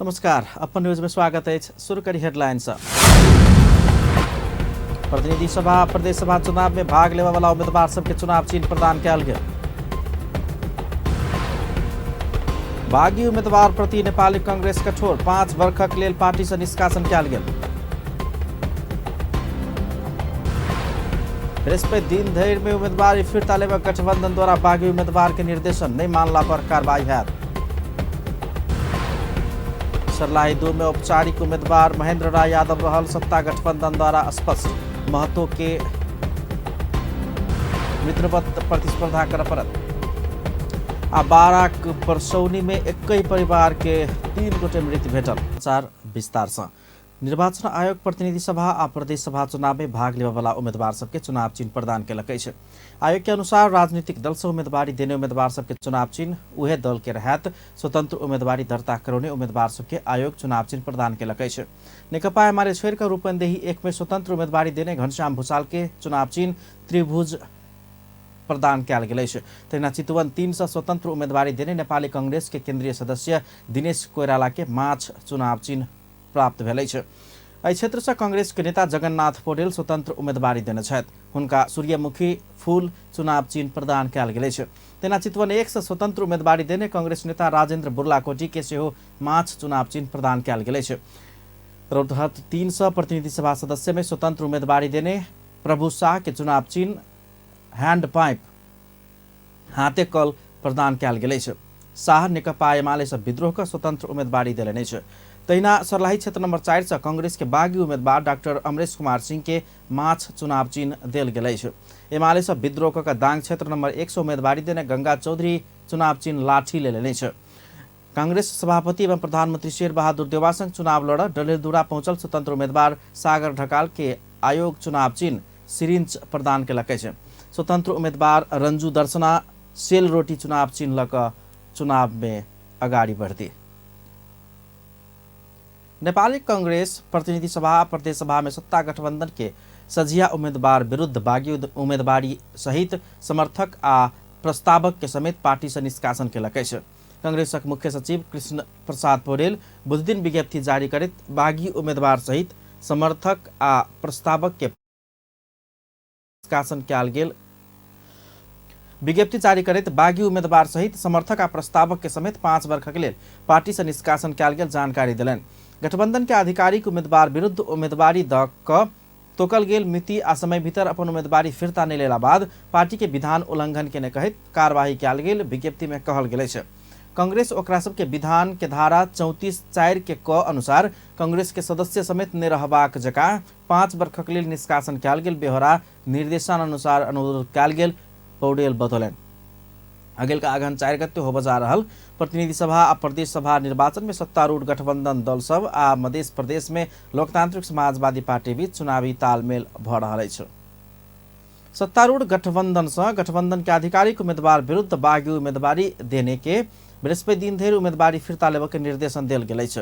नमस्कार, अपन न्यूज में स्वागत है। शुरू करी हेडलाइंस। प्रतिनिधि सभा प्रदेश सभा चुनाव में भाग लेने वाला उम्मीदवार सबके चुनाव चिन्ह प्रदान किया गया। बागी उम्मीदवार प्रति नेपाली कांग्रेस कठोर, 5 वर्षक लेल पार्टी से निष्कासन किया गया। बृहस्पति दिन धैर्य में उम्मीदवार फिरता लेवा गठबंधन द्वारा बागी उम्मीदवार के निर्देशन नहीं मानला पर कार्रवाई है। सर्लाही 2 में औपचारिक उम्मीदवार महेंद्र राय यादव रहल, सत्ता गठबंधन द्वारा स्पष्ट महतो के मित्रवत प्रतिस्पर्धा कर परत। आ बाराक परसौनी में एक ही परिवार के 3 गोटे मृत्यु भेटल। समाचार विस्तार से। निर्वाचन आयोग प्रतिनिधि सभा आ प्रदेश सभा चुनाव में भाग लेने वाला उम्मीदवार सबके चुनाव चिन्ह प्रदान कयलक अछि। आयोग के अनुसार राजनीतिक दल से उम्मीदवारी देने उम्मीदवार सबके चुनाव चिन्ह उहे दल के रहत स्वतंत्र उम्मीदवारी दर्ता करौने उम्मीदवार सबके आयोग चुनाव चिन्ह प्रदान कयलक अछि। नेकपा एमाले छोड़ कर रूपन्देही 1 में स्वतंत्र उम्मीदवारी देने घनश्याम भूषाल के चुनाव चिन्ह त्रिभुज प्रदान किया गेल अछि। तहिना चितवन 3 से स्वतंत्र उम्मीदवारी देने नेपाली कांग्रेस के केंद्रीय सदस्य दिनेश कोइराला के माछ चुनाव चिन्ह प्राप्त भेल अछि। एहि क्षेत्र से कांग्रेस के नेता जगन्नाथ पौडेल स्वतंत्र उम्मीदवारी देने छथि। हुनका सूर्यमुखी फूल चुनाव चिन्ह प्रदान किया गेल अछि। तेना चितवन 1 से स्वतंत्र उम्मीदवारी देने कांग्रेस नेता राजेंद्र बुर्लाकोटी के सेहो माछ चुनाव चिन्ह प्रदान किया गेल अछि। रौतहट 3 से प्रतिनिधि सभा सदस्य में स्वतंत्र उम्मीदवारी देने प्रभु शाह के चुनाव चिन्ह हैंड पाइप हाथे कल प्रदान किया गेल अछि। शाह नेकपा एमाले से विद्रोह का स्वतंत्र उम्मीदवारी देलनि अछि। तहिना सर्लाही क्षेत्र नंबर 4 से कांग्रेस के बागी उम्मीदवार डॉक्टर अमरेश कुमार सिंह के माछ चुनाव चिन्ह देल गेल अछि। एमाले से विद्रोह का दांग क्षेत्र नंबर 1 से उम्मीदवारी देने गंगा चौधरी चुनाव चिन्ह लाठी ले लेने अछि। कांग्रेस सभापति एवं प्रधानमंत्री शेर बहादुर देउवा संग चुनाव लड़ डलेलधुरा पहुंचल स्वतंत्र उम्मीदवार सागर ढकाल के आयोग चुनाव चिन्ह सिरिंज प्रदान कयलक अछि। स्वतंत्र उम्मीदवार रंजू दर्शना सेल रोटी चुनाव चिन्ह लऽ चुनाव में अगाड़ी बढ़ती। नेपाली कांग्रेस प्रतिनिधि सभा प्रदेश सभा में सत्ता गठबंधन के सझिया उम्मीदवार विरुद्ध बागी उम्मीदवारी सहित समर्थक आ प्रस्तावक के समेत पार्टी से निष्कासन कयलक अछि। कांग्रेसक मुख्य सचिव कृष्ण प्रसाद पौडेल बुध दिन विज्ञप्ति जारी करैत बागी उम्मीदवार सहित समर्थक आ प्रस्तावक के निष्कासन कयल गेल। विज्ञप्ति जारी करैत बागी उम्मीदवार सहित समर्थक आ प्रस्तावक के समेत 5 वर्ष के लिए पार्टी से निष्कासन कयल गेल जानकारी देलनि। गठबंधन के आधिकारिक उम्मीदवार विरुद्ध उम्मीदवारी द क तोकल गेल मिति आ समय भीतर अपन उम्मीदवारी फिरता नहीं लेला बाद पार्टी के विधान उल्लंघन के कहैत कार्यवाही कयल गेल विज्ञप्ति में कहल गेल अछि। कांग्रेस ओकरा सब के विधान के धारा 34(4) के क अनुसार कांग्रेस के सदस्य समेत नहीं रहबाक जका 5 वर्षक लेल निष्कासन कयल गेल बेहोरा निर्देशानुसार अनुरोध कयल गेल पौडेल बतौलन। अगिलका अगहन 4 गते हो बजा रहल प्रतिनिधि सभा आ प्रदेश सभा निर्वाचन में सत्तारूढ़ गठबंधन दल सब आ मध्य प्रदेश में लोकतांत्रिक समाजवादी पार्टी बीच चुनावी तालमेल भ रहल अछि। सत्तारूढ़ गठबंधन से गठबंधन के आधिकारिक उम्मीदवार विरुद्ध बागी उम्मीदवारी देने के बृहस्पति दिन धरि उम्मीदवारी फिरता लेबे के निर्देशन देल गेल अछि।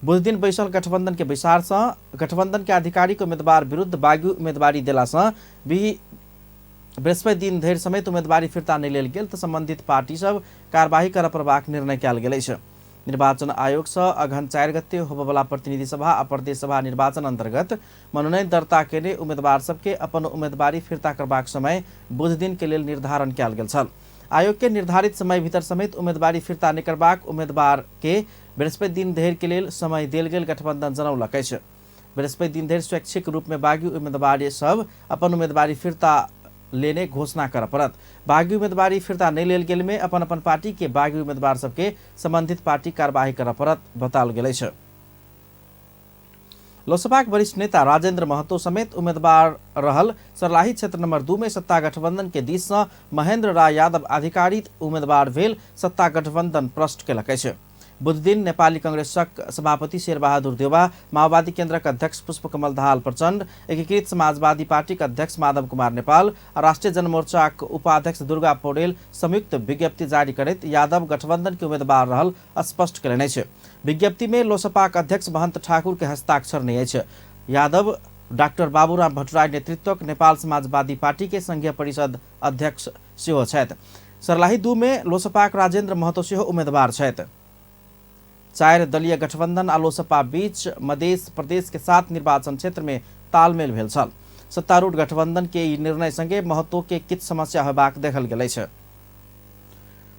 बुध दिन बैसल गठबंधन के बैसार से गठबंधन के आधिकारिक उम्मीदवार विरुद्ध बागी उम्मीदवारी देला से भी बृहस्पति दिन धरि समेत उम्मीदवारी फिरता नहीं लेल गेल तो संबंधित पार्टी सब कार्यवाही कर परबाक निर्णय कयल गेल अछि। निर्वाचन आयोग से अगहन 4 गते होबवला प्रतिनिधि सभा आ प्रदेश सभा निर्वाचन अंतर्गत मनोनयन दर्ता केने उम्मीदवार सबके अपन उम्मीदवारी फिरता करबाक समय बुध दिन के लेल निर्धारण कयल गेल छल। आयोग के निर्धारित समय भीतर समेत उम्मीदवारी फिरता नहीं करबाक उम्मीदवार के बृहस्पति दिन धरि के लेल समय देल गेल गठबंधन जनौलक अछि। बृहस्पति दिन धरि स्वैच्छिक रूप में बागी उम्मीदवार सब अपन उम्मीदवारी फिरता लेने घोषणा कर परत। बागी उम्मीदवारी फिरता नहीं लेल गेल में अपन अपन पार्टी के बागी उम्मीदवार सबके संबंधित पार्टी कार्यवाही कर परत बताल गेल अछि। लोकसभा के वरिष्ठ नेता राजेंद्र महतो समेत उम्मीदवार रहल सर्लाही क्षेत्र नंबर 2 में सत्ता गठबंधन के दिस से महेंद्र राय यादव आधिकारिक उम्मीदवार भेल सत्ता गठबंधन प्रष्ट कयलक अछि। बुध दिन नेपाली कांग्रेसक सभापति शेर बहादुर देउवा, माओवादी केन्द्रक अध्यक्ष पुष्पकमल दाहाल प्रचण्ड, एकीकृत समाजवादी पार्टीका अध्यक्ष माधव कुमार नेपाल और राष्ट्रिय जनमोर्चाक उपाध्यक्ष दुर्गा पौडेल संयुक्त विज्ञप्ति जारी करैत यादव गठबंधन के उम्मीदवार रहल स्पष्ट कयलनि अछि। विज्ञप्ति में लोसपाक अध्यक्ष महंत ठाकुर के हस्ताक्षर नहीं अछि। यादव डॉक्टर बाबूराम भट्टराई नेतृत्वक नेपाल समाजवादी पार्टी के संघीय परिषद अध्यक्ष सेहो छथि। सर्लाही 2 में लोसपाक राजेंद्र महतो सेहो उम्मीदवार छथि। चार दलीय गठबंधन आ लोसपा बीच मध्य प्रदेश के 7 निर्वाचन क्षेत्र में तालमेल भेल छल। सत्तारूढ़ गठबंधन के ई निर्णय संगे महतो के किछ समस्या होबाक देखल गेलै छै।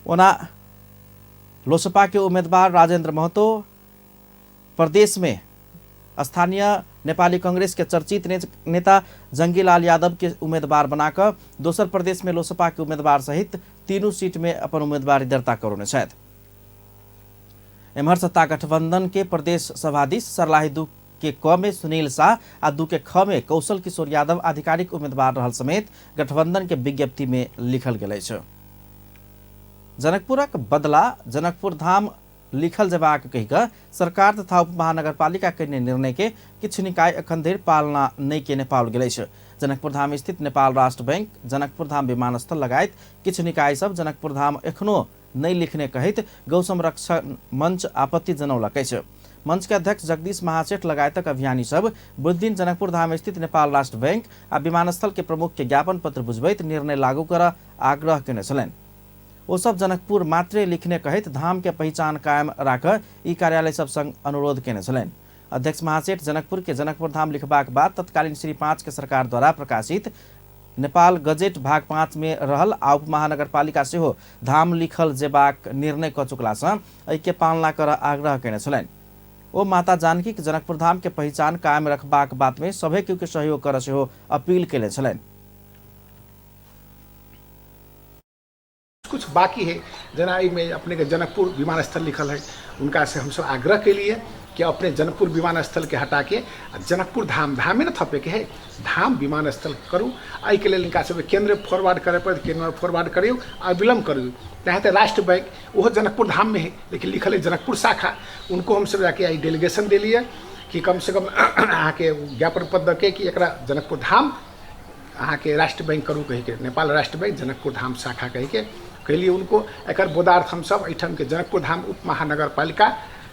ओना लोसपा के उम्मीदवार राजेंद्र महतो प्रदेश में स्थानीय नेपाली कांग्रेस के चर्चित नेता जंगीलाल यादव के उम्मीदवार बनाकर दोसर प्रदेश में लोसपा के उम्मीदवार सहित तीनों सीट में अपन उम्मीदवारी दर्ता करौने छथि। एम्हर सत्ता गठबंधन के प्रदेश सभाधीश सर्लाही 2 के क में सुनील शाह आ 2 के ख में कौशल किशोर यादव आधिकारिक उम्मीदवार रहल समेत गठबंधन के विज्ञप्ति में लिखल गेलै छै। जनकपुरक बदला जनकपुर धाम लिखल जबाक कहि कऽ सरकार तथा उप महानगरपालिका के निर्णय के किछु निकाय अखन धरि पालना नहीं केने पाओल गेलै छै। जनकपुर धाम स्थित नेपाल राष्ट्र बैंक, जनकपुर धाम विमानस्थल लगायत किछु निकाय सब जनकपुर धाम एखनो नहीं लिखने कहैत गौ संरक्षण मंच आपत्ति जनौलकै छै। मंच के अध्यक्ष जगदीश महासेठ लगायतक अभियानी सब बुध दिन जनकपुर धाम स्थित नेपाल राष्ट्र बैंक आ विमानस्थल के प्रमुख के ज्ञापन पत्र बुझबैत निर्णय लागू कर आग्रह केने छलनि। ओ सब जनकपुर मात्रे लिखने कहैत धाम के पहचान कायम राख ई कार्यालय सब संग अनुरोध केने छलनि। अध्यक्ष महासेठ जनकपुर के जनकपुर धाम लिखबाक बाद तत्कालीन श्री 5 के सरकार द्वारा प्रकाशित नेपाल गजेट भाग 5 में रहल आ उप महानगरपालिका सेहो धाम लिखल जेबाक निर्णय क चुकलासँ एहि के पालना कर आग्रह केने छलनि। ओ माता जानकी के जनकपुर धाम के पहचान कायम रखबाक बात में सभे के सहयोग कर सेहो अपील केने छलनि। कुछ बाकी है जना में अपने के जनकपुर विमानस्थल लिखल है, उनका से हम सब आग्रह के लिए कि अपने जनकपुर विमानस्थल के हटा के जनकपुर धाम में न थपे के है, धाम विमानस्थल करूँ। आई के लिए इनका सब केंद्र फॉरवर्ड करे पर केंद्र फॉरवर्ड करियो और विलम्ब करियो। चाहे राष्ट्र बैंक वो जनकपुर धाम में है लेकिन लिखल है जनकपुर शाखा, उनको हम सब जाके आई डेलीगेशन दे लिए कि कम से कम अहाँ के ज्ञापन पत्र के कि एकरा जनकपुर धाम अहाँ के राष्ट्र बैंक करूँ कही के, नेपाल राष्ट्र बैंक जनकपुर धाम शाखा कही के कहलिए उनको। एक बोदार्थ हम सब एठम के जनकपुर धाम उप महानगरपालिका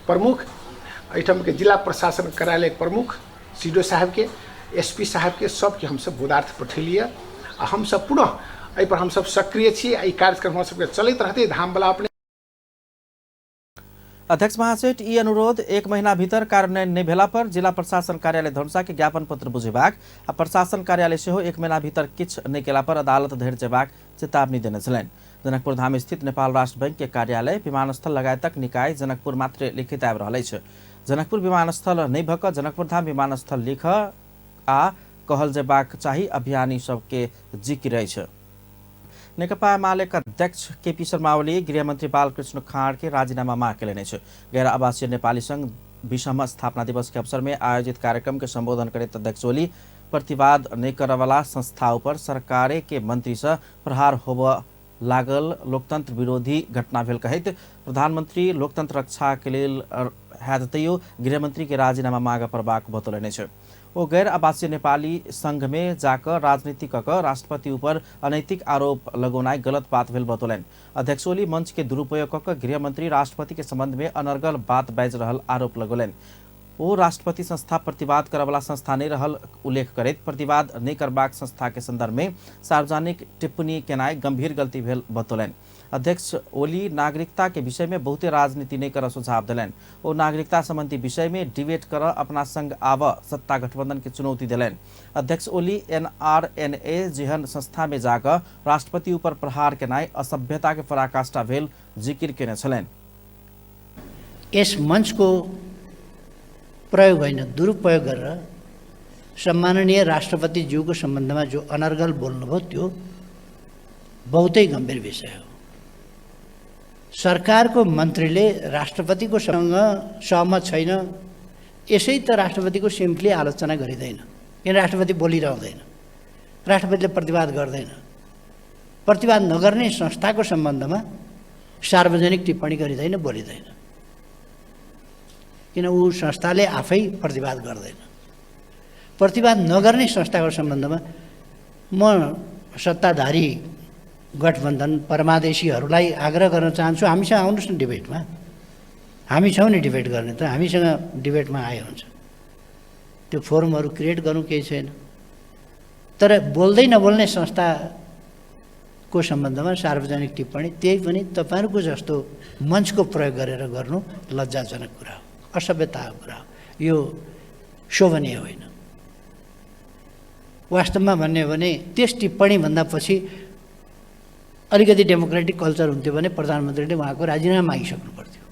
प्रमुख, एठम के जिला प्रशासन कार्यालय प्रमुख सीडो साहब के, एसपी साहब के सबके हम सब बोदार्थ पठेलिए। हम सब पुनः एहि पर हम सब सक्रिय छी। एहि कार्यक्रम हम सबके चलते रहते धाम वाला अपने। अध्यक्ष महासेठ ई अनुरोध 1 महीना भीतर कार्यान्वयन नहीं भेला पर जिला प्रशासन कार्यालय धनुषा के ज्ञापन पत्र बुझेबाक आ प्रशासन कार्यालय सेहो 1 महीना भीतर किछ नहीं केला पर अदालत धरि जेबाक चेतावनी देने छलनि। जनकपुर धाम स्थित नेपाल राष्ट्र बैंक के कार्यालय विमानस्थल लगायतक निकाय जनकपुर मात्रे लिखित आबि रहल अछि। जनकपुर विमानस्थल नहीं भऽ कऽ जनकपुर धाम विमानस्थल लिख आ कहल जेबाक चाही अभियानी सबके जिक्र अछि। नेकपा एमालेका अध्यक्ष केपी शर्मा ओली गृहमंत्री बालकृष्ण खाँड के राजीनामा माग केलनि अछि। गैर आवासीय नेपाली संघ 20वां स्थापना दिवस के अवसर में आयोजित कार्यक्रम के संबोधन करैत अध्यक्ष ओली प्रतिवाद नहीं करवाला संस्था ऊपर सरकारे के मंत्री से प्रहार होबऽ लागल लोकतंत्र विरोधी घटना भेल कहैत प्रधानमंत्री लोकतंत्र रक्षा के लेल हैत तैयो गृहमंत्री के राजीनामा मांग करबाक बतौलनि अछि। ओ गैर आवासीय नेपाली संघ में जाकर राजनीति कऽ राष्ट्रपति ऊपर अनैतिक आरोप लगौनाइ गलत बात भेल बतौलनि। अध्यक्ष ओली मंच के दुरुपयोग कऽ गृहमंत्री राष्ट्रपति के संबंध में अनर्गल बात बाजि रहल आरोप लगौलनि। ओ राष्ट्रपति संस्था प्रतिवाद करवाला संस्था नहीं रहल उल्लेख करैत प्रतिवाद नहीं करबाक संस्था के संदर्भ में सार्वजनिक टिप्पणी केनाइ गंभीर गलती भेल बतौलनि। अध्यक्ष ओली नागरिकता के विषय में बहुते राजनीति नहीं कर सुझाव दिलनि। ओ नागरिकता संबंधी विषय में डिबेट कर अपना संग आव सत्ता गठबंधन के चुनौती दिलनि। अध्यक्ष ओली NRNA जेहन संस्था में जाकर राष्ट्रपति ऊपर प्रहार केनाइ असभ्यता के पराकाष्ठा भेल जिक्र केने छलनि। इस मंच को प्रयोग होइन दुरुपयोग गरेर सम्माननीय राष्ट्रपति ज्यूको सम्बन्धमा जो अनर्गल बोल्नुभयो त्यो बहुतै गम्भीर विषय हो। सरकारको मन्त्रीले राष्ट्रपतिको सँग सहमत छैन, यसै त राष्ट्रपतिको सिम्पली आलोचना गरिँदैन, किन राष्ट्रपति बोलिरहँदैन, राष्ट्रपतिले प्रतिवाद गर्दैन। प्रतिवाद नगर्ने संस्थाको सम्बन्धमा सार्वजनिक टिप्पणी गरिँदैन, बोलिँदैन, किन ऊ संस्थाले आफै प्रतिवाद गर्दैन। प्रतिवाद नगर्ने संस्थाको सम्बन्धमा म सत्ताधारी गठबन्धन परमादेशीहरूलाई आग्रह गर्न चाहन्छु, हामीसँग आउनुहोस् न डिबेटमा, हामी छौँ नि डिबेट गर्ने त, हामीसँग डिबेटमा आए हुन्छ। त्यो फोरमहरू क्रिएट गर्नु केही छैन, तर बोल्दै नबोल्ने संस्था को सम्बन्धमा सार्वजनिक टिप्पणी त्यही पनि तपाईँहरूको जस्तो मञ्चको प्रयोग गरेर गर्नु लज्जाजनक कुरा हो, असभ्यताको कुरा हो, यो शोभनीय होइन। वास्तवमा भन्ने हो भने त्यस टिप्पणीभन्दा पछि अलिकति डेमोक्रेटिक कल्चर हुन्थ्यो भने प्रधानमन्त्रीले उहाँको राजीनामा मागिसक्नु पर्थ्यो।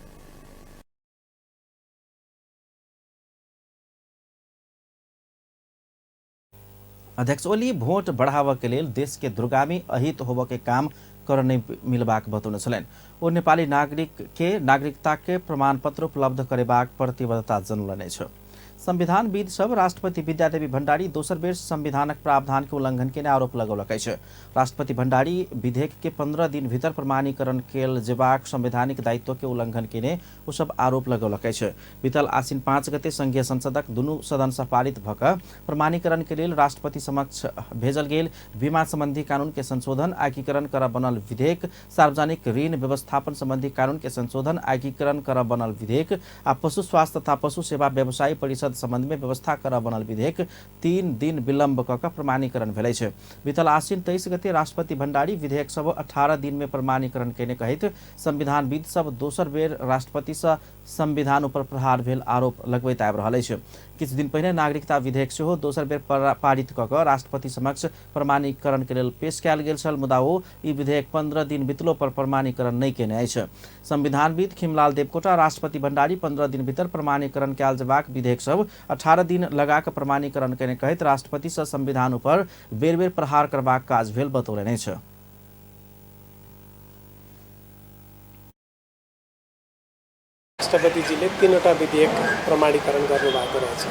अध्यक्ष ओली भोट बढ़ावा के लेल देश के दुर्गामी अहित होबे के काम करने मिलबाक बतौने छलनि। ओ नेपाली नागरिक के नागरिकता के प्रमाण पत्र उपलब्ध करेबाक प्रतिबद्धता जनौलनि छ। संविधानविद सब राष्ट्रपति विद्यादेवी भण्डारी दोसर बेर संविधानक प्रावधान के उल्लंघन के आरोप लगौलकै छ। राष्ट्रपति भण्डारी विधेयक के 15 दिन भीतर प्रमाणीकरण केल जेबाक संवैधानिक दायित्व के उल्लंघन केने ओ सब आरोप लगौलकै छ। बीतल आसिन 5 गते संघीय संसदक दुनू सदन से पारित भक प्रमाणीकरण के लेल राष्ट्रपति समक्ष भेजल गेल बीमा संबंधी कानून के संशोधन एकीकरण कर बनल विधेयक, सार्वजनिक ऋण व्यवस्थापन संबंधी कानून के संशोधन एकीकरण कर बनल विधेयक आ पशु स्वास्थ्य तथा पशु सेवा व्यवसायी परिषद संबंध में व्यवस्था कर बनल विधेयक 3 दिन विलम्ब कऽ प्रमाणीकरण भेलै छै। बीतल आसिन 23 गते राष्ट्रपति भण्डारी विधेयक सब 18 दिन में प्रमाणीकरण केने कहैत संविधानविद सब दोसर बेर राष्ट्रपति से संविधान पर प्रहार भेल आरोप लगबैत आबि रहल अछि। किछु दिन पहिने नागरिकता विधेयक सेहो दोसर बेर पारित कऽ राष्ट्रपति समक्ष प्रमाणीकरण के लेल पेश कयल गेल छल, मुदा ओ ई विधेयक 15 दिन बितलो पर प्रमाणीकरण नहि केने अछि। संविधानविद खिमलाल देवकोटा राष्ट्रपति भण्डारी 15 दिन भीतर प्रमाणीकरण कयल जेबाक विधेयक सब 18 दिन लगाक प्रमाणीकरण केने कहैत राष्ट्रपति से संविधान पर बेर बेर प्रहार करबाक काज भेल बतौलनि अछि। राष्ट्रपतिजीले 3वटा विधेयक प्रमाणीकरण गर्नुभएको रहेछ।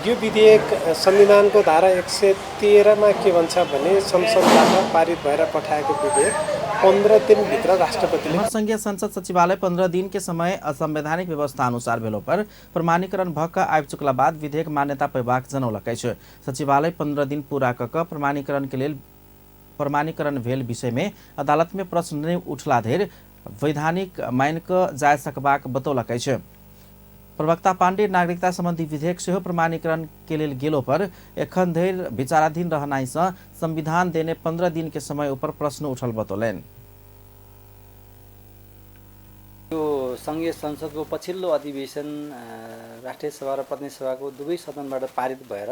यो विधेयक संविधानको धारा 113 मा के भन्छ भने संसदबाट पारित भएर पठाएको विधेयक 15 दिनभित्र राष्ट्रपतिले संघीय संसद सचिवालय 15 दिन के समय असंवैधानिक व्यवस्था अनुसार भेलो पर प्रमाणीकरण भऽ कऽ आबि चुकला बाद विधेयक मान्यता पेबाक जनौलकै छ। सचिवालय 15 दिन पूरा कऽ कऽ प्रमाणीकरण भेल विषय में अदालत में प्रश्न नहीं उठला धरि वैधानिक मानि कऽ जाय सकबाक बतौलकै छ। प्रवक्ता पाण्डे नागरिकता संबंधी विधेयक सेहो प्रमाणीकरण के लेल गेलो पर एखन धरि विचाराधीन रहनाइ सँ संविधान देने 15 दिन के समय ऊपर प्रश्न उठल बतौलनि। यो संघीय संसदको पछिल्लो अधिवेशन राष्ट्रिय सभा र प्रतिनिधि सभाको दुवै सदनबाट पारित भएर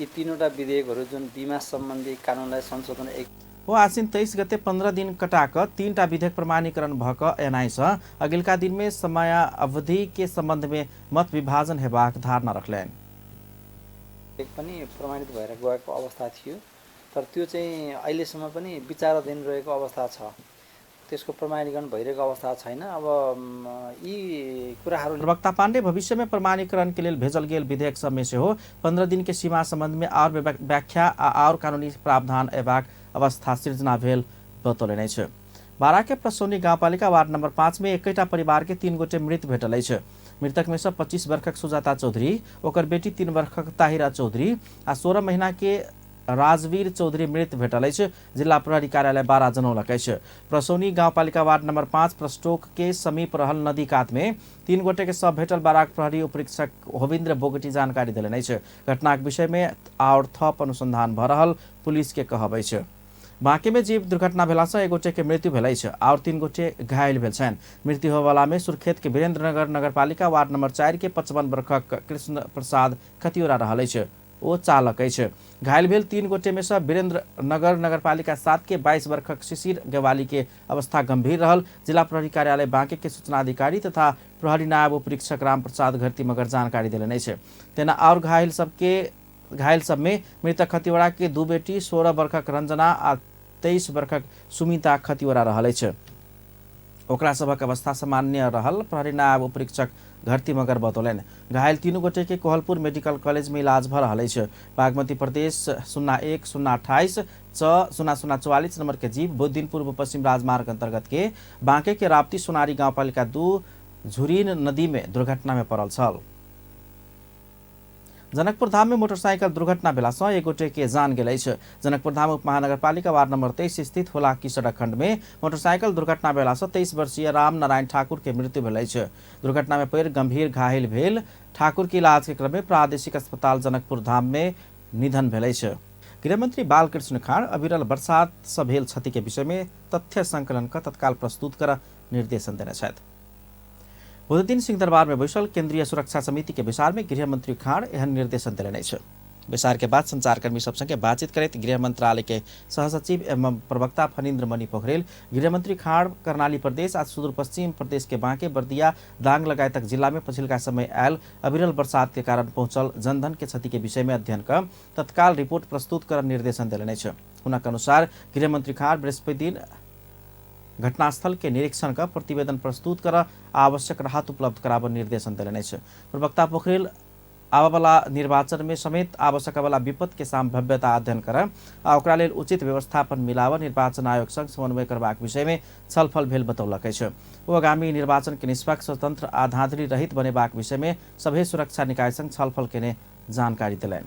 यी 3वटा विधेयकहरू जुन बीमा सम्बन्धी कानूनलाई संशोधन वो आसिन 23 गते 15 दिन कटाक 3टा विधेयक प्रमाणीकरण भक एनआई सँ अगिलका दिन में समय अवधि के संबंध में मत विभाजन हेबाक धारणा रखलनि। एक पनि प्रमाणित भएर गएको अवस्था थियो, तर त्यो चाहिँ अहिलेसम्म पनि विचाराधीन रहेको अवस्था छ। त्यसको प्रमाणीकरण भइरहेको अवस्था छैन। अब यी कुराहरू प्रवक्ता पाण्डे भविष्य में प्रमाणीकरण के लिए भेजल गेल विधेयक सब में से हो 15 दिन के सीमा संबंध में और व्याख्या और कानूनी प्रावधान एबाक अवस्था सृजना भेल बतौलनि अछि। बारा के प्रसौनी गाउँपालिका वार्ड नंबर 5 में एकैटा परिवार के 3 गोटे मृत भेटल अछि। मृतक में से 25 वर्षक सुजाता चौधरी, ओकर बेटी 3 वर्षक ताहिरा चौधरी आ 16 महीना के राजवीर चौधरी मृत भेटल अछि। जिला प्रहरी कार्यालय बारा जनौलकै अछि। प्रसौनी गाउँपालिका वार्ड नंबर 5 प्रस्टोक के समीप रहल नदी कात में 3 गोटे के शव भेटल बाराक प्रहरी उपरीक्षक होविन्द्र बोगटी जानकारी देलनि अछि। घटनाक विषय में और थप अनुसंधान भ रहल पुलिस के कहब अछि। बाँके में जीव दुर्घटना भेला से 1 गोटे के मृत्यु भेल अछि और 3 गोटे घायल भेल छन्। मृत्यु होवाला में सुर्खेत के वीरेन्द्रनगर नगरपालिका वार्ड नंबर 4 के 55 वर्षक कृष्ण प्रसाद खतिवरा रहल अछि। ओ चालक अछि। घायल भेल 3 गोटे में से वीरेन्द्रनगर नगरपालिका 7 के 22 वर्षक शिशिर गेवाली के अवस्था गंभीर रहल। जिला प्रहरी कार्यालय बाँके के सूचना अधिकारी तथा प्रहरी नायब उपरीक्षक राम प्रसाद घरती मगर जानकारी देलनि अछि। तेना और घायल सब में मृतक खतिवरा के 2 बेटी 16 वर्षक रंजना आ 23 वर्षक सुमिता खतिवरा रहल अछि। ओकरा सबक अवस्था सामान्य रहल प्रहरी नायब उपरीक्षक घरती मगर बतौलनि। घायल 3 गोटे के कोहलपुर मेडिकल कॉलेज में इलाज भ रहल अछि। बागमती प्रदेश 01-028 0044 नंबर के जीप बुद्धिन पूर्व पश्चिम राजमार्ग अंतर्गत के बांके के राप्ती सोनारी गाउँपालिका 2 झुरीन नदी में दुर्घटना में पड़ल छल। जनकपुर धाम में मोटरसाइकिल दुर्घटना भेला सँ 1 गोटे के जान गेल अछि। जनकपुर धाम उपमहानगरपालिका वार्ड नंबर 23 स्थित होलाकी सड़क खंड में मोटरसाइकिल दुर्घटना भेला सँ 23 वर्षीय राम नारायण ठाकुर के मृत्यु भेल अछि। दुर्घटना में पैर गंभीर घायल भेल ठाकुर के इलाज के क्रम में प्रादेशिक अस्पताल जनकपुर धाम में निधन भेल अछि। गृहमंत्री बालकृष्ण खाँड अविरल बरसात से भेल क्षति के विषय में तथ्य संकलन का तत्काल प्रस्तुत कर निर्देशन देने छथि। बुध दिन सिंहदरबार में बैसल केंद्रीय सुरक्षा समिति के विचार में गृहमंत्री खाँड एहन निर्देशन दिले छ। विचार के बाद संचारकर्मी सबसँगे बातचीत करते गृह मंत्रालय के सहसचिव एवं प्रवक्ता फणीन्द्र मणि पोखरेल गृहमंत्री खाँड कर्णाली प्रदेश आज सुदूरपश्चिम प्रदेश के बाँके बर्दिया दाङ लगायतक जिला में पछिल्का समय आयल अविरल बरसात के कारण पहुंचल जनधन के क्षति के विषय में अध्ययन कर तत्काल रिपोर्ट प्रस्तुत कर निर्देशन दिले छ। उनका अनुसार गृहमंत्री खाँड बृहस्पति दिन घटनास्थल के निरीक्षण का प्रतिवेदन प्रस्तुत कर आवश्यक राहत उपलब्ध कराव निर्देशन दिले छ। प्रवक्ता पोखरेल आवावाला निर्वाचन में समेत आवश्यक वाला विपद के संभाव्यता अध्ययन कर ओकरा लेल उचित व्यवस्थापन मिलाव निर्वाचन आयोग संग समन्वय करबाक विषय में छलफल भेल बतौलक छ। ओ आगामी निर्वाचन के निष्पक्ष स्वतंत्र आ धांधली रहित बनेबाक विषय में सभे सुरक्षा निकाय संग छलफल केने जानकारी दिलैन।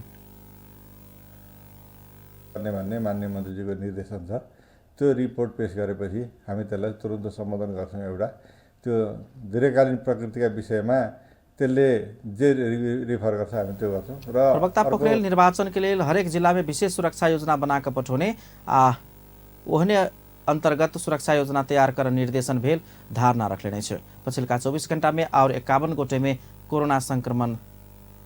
भन्ने माननीय मन्त्रीजीको निर्देशन छ। त्यो रिपोर्ट पेश गरेपछि हामी त्यसलाई तुरुन्त सम्बोधन गर्छौँ। एउटा त्यो दीर्घकालीन प्रकृतिका विषयमा त्यसले जे रिफर गर्छ हामी त्यो गर्छौँ। र प्रवक्ता पोखरेल निर्वाचन के लिए हरेक जिला में विशेष सुरक्षा योजना बनाकर पठाउने ओहने अंतर्गत सुरक्षा योजना तैयार कर निर्देशन भेल धारणा रखले छ। पछिल्का 24 घंटा में और 51 गोटे में कोरोना संक्रमण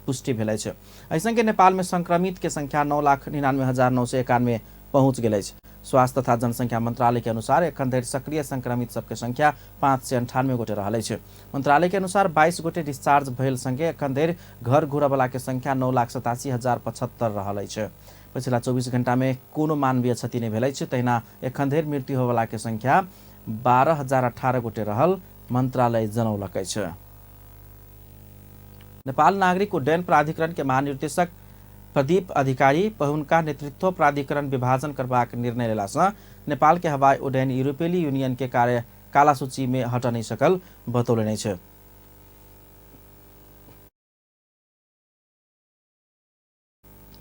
पुष्टि भेल छ। ऐसंगे नेपाल में संक्रमित के संख्या 9,99,991 पहुंच गेल छ। स्वास्थ्य तथा जनसंख्या मंत्रालय के अनुसार एखन धरि सक्रिय संक्रमित सबके संख्या 598 गोटे रहल छ। मंत्रालय के अनुसार 22 गोटे डिस्चार्ज भेल संगे एखन धरि घर घुरवला के संख्या 9,87,075 रहल छ। पिछला 24 घंटा में कोनो मानवीय क्षति नहीं भेल छ। तहिना एखन धरि मृत्यु होवला के संख्या 12,018 गोटे रहल मंत्रालय जनौलक छ। नेपाल नागरिक उड्डयन प्राधिकरण के महानिर्देशक प्रदीप अधिकारी पहुनका नेतृत्व प्राधिकरण विभाजन करबाक निर्णय लेलासँ नेपाल के हवाई उड्डयन यूरोपीय यूनियन के कार्य काला सूची में हट नहीं सकल बतौले छ।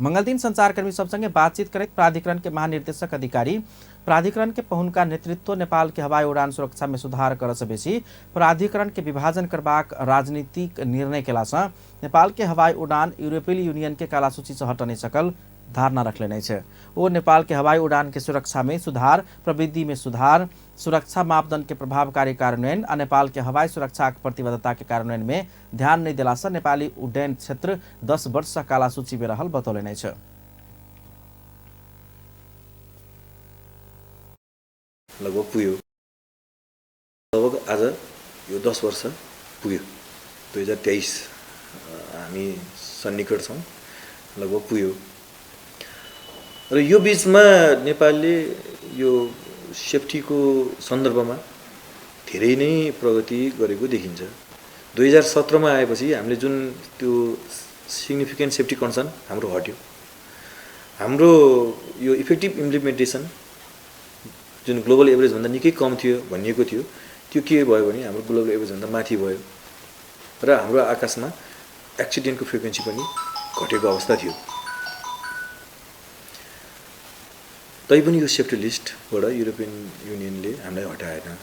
मंगल दिन संचारकर्मी सबसँगे बातचीत करते प्राधिकरण के महानिर्देशक अधिकारी प्राधिकरण के पहुनका नेतृत्व नेपाल के हवाई उड़ान सुरक्षा में सुधार करस बेसी प्राधिकरण के विभाजन करबाक राजनीतिक निर्णय केलासँ नेपाल के हवाई उड़ान यूरोपीय यूनियन के काला सूची से हट नहीं सकल धारणा रखले छ। वो नेपाल के हवाई उड़ान के सुरक्षा में सुधार, प्रविधि में सुधार, सुरक्षा मापदंड के प्रभावकारी कार्यान्वयन और नेपाल के हवाई सुरक्षा प्रतिबद्धता के कार्यान्वयन में ध्यान नहीं दिलासँ नेपाली उड्डयन क्षेत्र 10 वर्ष काला सूची में रहल बतौले छ। लगभग पुग्यो, लगभग आज यो 10 वर्ष पुग्यो। 2023 हामी सन्निकट छौँ, लगभग पुग्यो। र यो बीचमा नेपालले यो सेफ्टीको सन्दर्भमा धेरै नै प्रगति गरेको देखिन्छ। 2017 मा आएपछि हामीले जुन त्यो सिग्निफिकेन्ट सेफ्टी कन्सर्न हाम्रो हट्यो। हाम्रो यो इफेक्टिभ इम्प्लिमेन्टेसन जुन ग्लोबल एभरेज भन्दा निकै कम थियो भनिएको थियो, त्यो के भयो भने हाम्रो ग्लोबल एभरेज भन्दा माथि भयो र हाम्रो आकाशमा एक्सिडेन्टको फ्रिक्वेन्सी पनि घटेको अवस्था थियो। तैपनि यो सेफ्टी लिस्टबाट युरोपियन युनियनले हामीलाई हटाएन।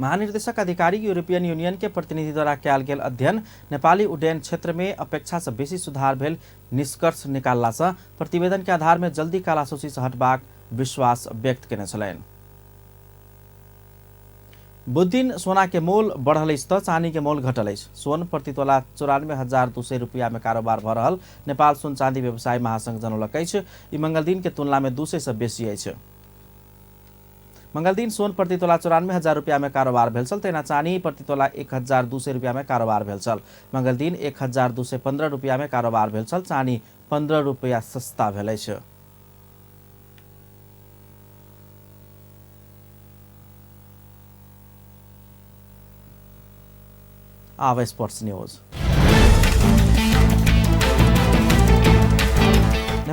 महानिर्देशक अधिकारी यूरोपियन यूनियन के प्रतिनिधि द्वारा कयल गेल अध्ययन नेपाली उड्डयन क्षेत्र में अपेक्षा से बेसी सुधार भेल निष्कर्ष निकालला से प्रतिवेदन के आधार में जल्दी काला सूची से हटबाक विश्वास व्यक्त केने छलैन। बुध दिन सोना के मोल बढ़ल त चांदी के मोल घटल। सोन प्रति तोला 94,200 रुपया में कारोबार भ रहल नेपाल सोन चांदी व्यवसाय महासंघ जनौलक अछि। ई मंगल दिन के तुलना में 200 से बेसी अछि। मंगल दिन सोन प्रति तोला 94,000 रुपया में कारोबार भेल छल। तहिना चांदी प्रति तोला 1,200 रुपया में कारोबार भेल छल। मंगल दिन 1,215 रुपया में कारोबार भेल छल। चांदी 15 रुपया सस्ता भेल अछि। आव sports news.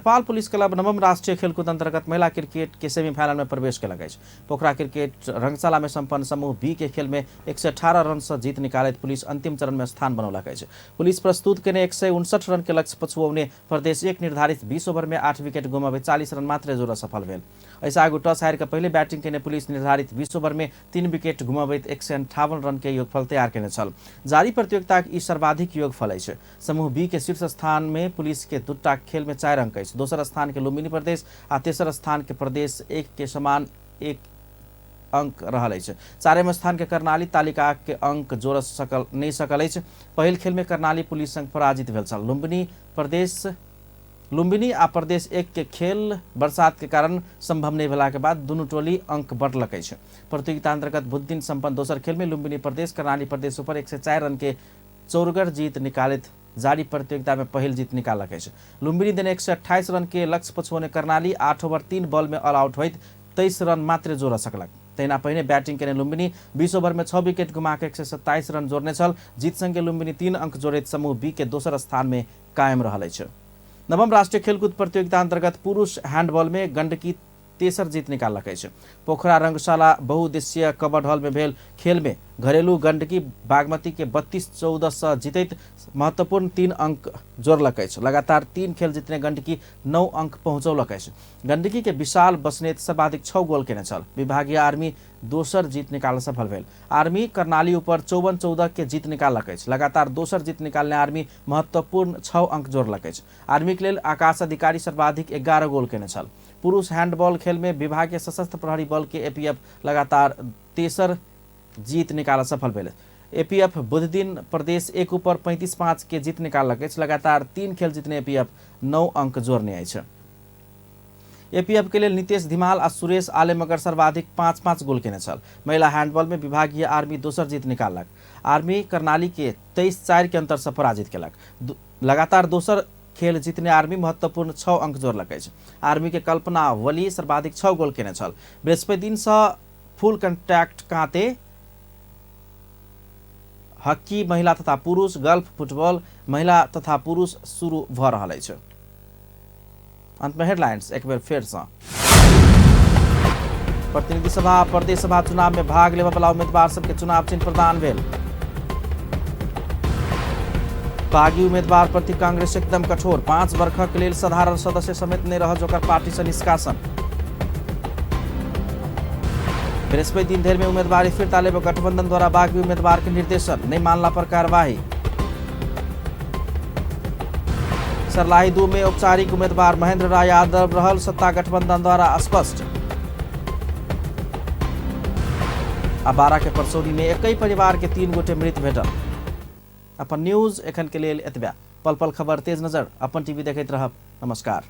Nepal police club नवम राष्ट्रीय खेलकूद अंतर्गत महिला क्रिकेट के सेमीफाइनल में प्रवेश कयलक अछि। पोखरा क्रिकेट रंगशाला में संपन्न समूह बी के खेल में 118 रन से जीत निकालैत पुलिस अंतिम चरण में स्थान बनौलक अछि। पुलिस प्रस्तुत केने 159 रन के लक्ष्य पछुआउने प्रदेश 1 निर्धारित 20 ओवर में 8 विकेट गुमाबैत 40 रन मात्र जोड़ सफल भेल। ऐसे आगू टॉस हार के पहले बैटिंग केने पुलिस निर्धारित 20 ओवर में 3 विकेट गुमाबैत 158 रन के योगफल तैयार केने छल। जारी प्रतियोगिता ई सर्वाधिक योगफल अछि। समूह बी के शीर्ष स्थान में पुलिस के दूटा खेल में 4 अंक अछि। दोसर स्थान के लुम्बिनी प्रदेश आ तेसर स्थान के प्रदेश 1 के समान 1 अंक रहल अछि। चारिम स्थान के कर्णाली तालिका के अंक जोड़ नहीं सकल अछि। पहिल खेल में कर्णाली पुलिस संग पराजित भेल छल। लुम्बिनी आ प्रदेश 1 के खेल बरसात के कारण संभव नहीं भेला के बाद दुनू टोली अंक बढ़लक अछि। प्रतियोगिता अंतर्गत बुध दिन संपन्न दोसर खेल में लुम्बिनी प्रदेश कर्णाली प्रदेश ऊपर 104 रन के चौरगर जीत निकालित जारी प्रतियोगिता में पहल जीत निकालक अछि। लुम्बिनी दिन 128 रन के लक्ष्य पछुआउने कर्णाली 8 ओवर 3 बॉल में ऑल आउट होइत 23 रन मात्र जोड़ सकलक। तहिना पहिने बैटिंग केने लुम्बिनी 20 ओवर में 6 विकेट गुमा के 127 रन जोड़ने छल। जीत संगे लुम्बिनी 3 अंक जोड़ैत समूह बी के दोसर स्थान में कायम रहल अछि। नवम राष्ट्रीय खेलकूद प्रतियोगिता अंतर्गत पुरुष हैंडबॉल में गंडकी तेसर जीत निकालक अछि। पोखरा रंगशाला बहुउद्देश्यीय कबड्डी हॉल में भेल खेल में घरेलू गंडकी बागमती के 32-14 से जीतैत महत्वपूर्ण 3 अंक जोड़लक अछि। लगातार 3 खेल जीतने गंडकी 9 अंक पहुंचौलक अछि। गंडकी के विशाल बसनेत सर्वाधिक 6 गोल केने छल। विभागीय आर्मी दोसर जीत निकाल सफल भेल। आर्मी कर्णाली ऊपर 54-14 के जीत निकालक अछि। लगातार दोसर जीत निकालने आर्मी महत्वपूर्ण 6 अंक जोड़लक अछि। आर्मी के लेल आकाश अधिकारी सर्वाधिक 11 गोल केने छल। पुरुष हैंडबॉल खेल में विभागीय सशस्त्र प्रहरी बल के एपीएफ लगातार तेसर जीत निकाल सफल भेल। एपीएफ बुध दिन प्रदेश 1 ऊपर 35-5 के जीत निकालक अछि। लगातार 3 खेल जीतने एपीएफ 9 अंक जोड़ने अछि। एपीएफ के लेल नितेश धिमाल आ सुरेश आलेमगर सर्वाधिक 5-5 गोल केने छल। महिला हैंडबॉल में विभागीय आर्मी दोसर जीत निकालक। आर्मी कर्णाली के 23-4 के अंतर से पराजित केलक। लगातार दोसर खेल जीतने आर्मी महत्वपूर्ण 6 अंक जोड़लक अछि। आर्मी के कल्पना वली सर्वाधिक 6 गोल केने छल। बृहस्पति दिन से फुल कॉन्टैक्ट कांटे हॉकी महिला तथा पुरुष गल्फ फुटबॉल महिला तथा पुरुष शुरू भ रहल अछि। अंत में हेडलाइंस एक बेर फेर से। प्रतिनिधि सभा प्रदेश सभा चुनाव में भाग लेबय वाला उम्मीदवार सबके चुनाव चिन्ह प्रदान भेल। बागी उम्मीदवार प्रति कांग्रेस एकदम कठोर। 5 वर्षक लेल साधारण सदस्य समेत नहीं रह जोकर पार्टी से निष्कासन। बृहस्पति दिन देर में उम्मीदवारी फिरता लेब गठबंधन द्वारा बागी उम्मीदवार के निर्देशन नहीं मानला पर कार्रवाई। सरलाही 2 में औपचारिक उम्मीदवार महेंद्र राय यादव रहल सत्ता गठबंधन द्वारा स्पष्ट। आ 12 के परसौनी में एक ही परिवार के 3 गोटे मृत भेटल। अपन न्यूज एखन के लेल एतबे। पल पल खबर तेज नजर अपन टीवी देखैत रहब। नमस्कार।